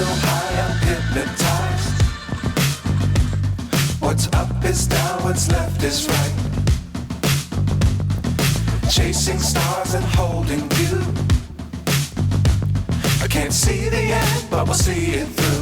so high I'm hypnotized. What's up is down, what's left is right. Chasing stars and holding you. I can't see the end, but we'll see it through.